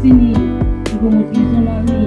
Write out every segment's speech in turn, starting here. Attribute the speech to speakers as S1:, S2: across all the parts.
S1: sini gumuti sonami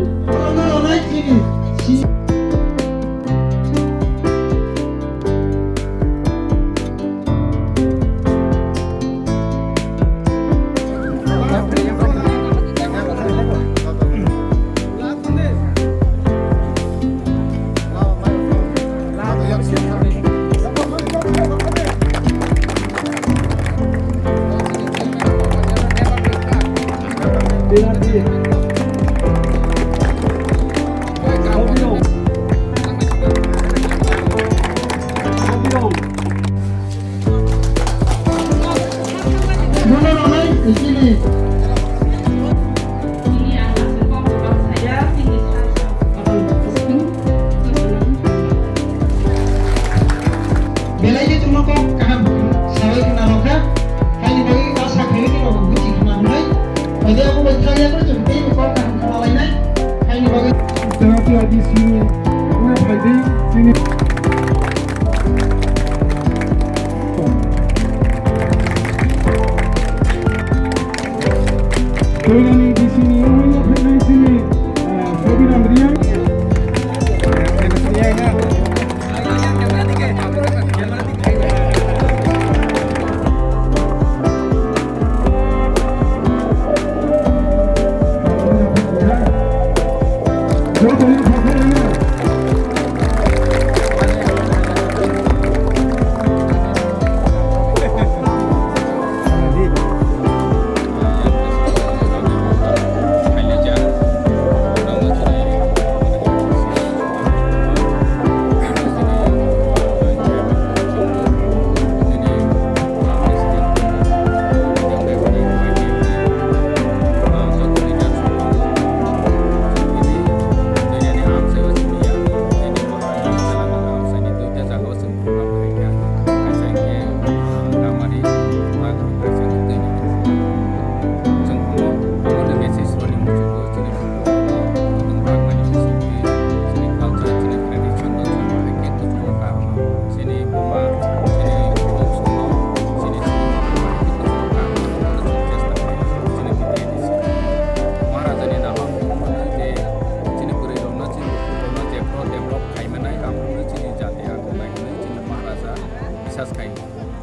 S2: Belai cuma kok kaham sawai kena roka kali bagi kasa kali ni roka buci kena mulai pada aku bertanya aku cuma ini kok kaham kena lain naik kali bagi
S3: terapi di sini una pada sini Tolani di sini umumnya pada sini program riang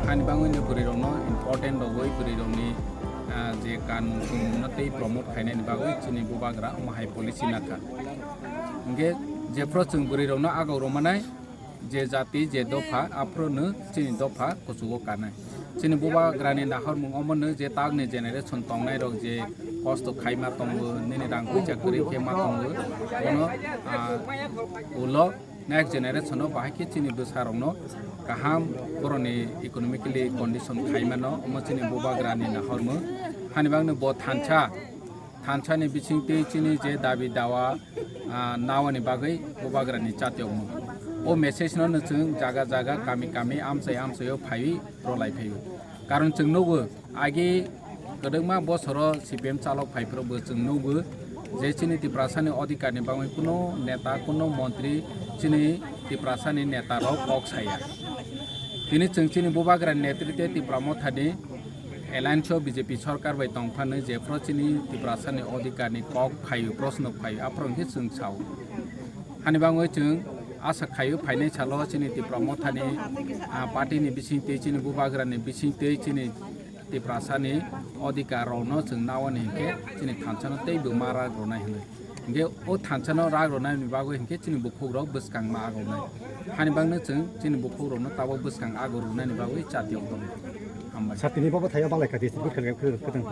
S3: Hani bangun ni beri rong no important dogoi beri rong ni je kanun nanti promote kaine ni bagoi cini bubagra mahai polisi naka. Nge je pro cung beri rong no agau romanai je jati je dofa apro ne cini dofa kusugo kanai. Cini bubagra ni nahor mung omon ne je tag ni generation tongnai rok je kosto kaima tongo nini rangku jakuri kema tongo ono ulo next generation no bahaki cini besarong no kaham boroni economically condition khaimano machini bobagrani na hormo hanibangno bo thancha ni bichingte chini je dabi dawa nawani bagai bobagrani chatyong o message no chung jaga jaga kami amsayo phai rolai phai karon chung nogo age gadangma bosoro CPM chalok phai pro bo chung nogo je chini tiprasani adhikar ni bangai kuno neta kuno mantri chini tiprasani neta rok oksaya তিনি চংচিনি বুবাগ্রানি নেতৃত্বে তিপ্রামথানি alliance BJP সরকার বাই তংফানো যে প্রচিনি তিপ্রাসানি অধিকারনি কক ফাইও প্রশ্ন ফাইও আফ্রংকে চং সাও হানিবাংই চং আশা খাইও ফাইনাই সালো চিনি তিপ্রামথানি পার্টিনি বিসিংতে চিনি বুবাগ্রানি বিসিংতে চিনি তিপ্রাসানি অধিকার রনো চং নাওয়ানি হিংকে চিনি থানসানো তেইবো মারা গ্রনাই হনো हिंगे ओ थानसानो राग रोनाय बागो हिंगे चिनि बुखौराव बसकां मा आगौनाय हानिबांनो जों चिनि बुखौराव न ताबो बसकां आगर रोनाय बागो चातियाव दं हामबाय
S4: सातिनि बाबो थाया बालायका डिस्ट्रिक्ट खोदों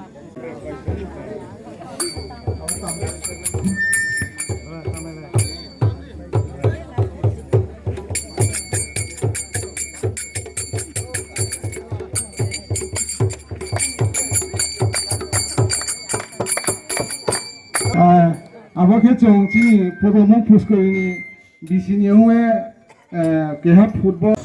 S3: Abang kecong cini program puskol ini di sini huwe kehat football.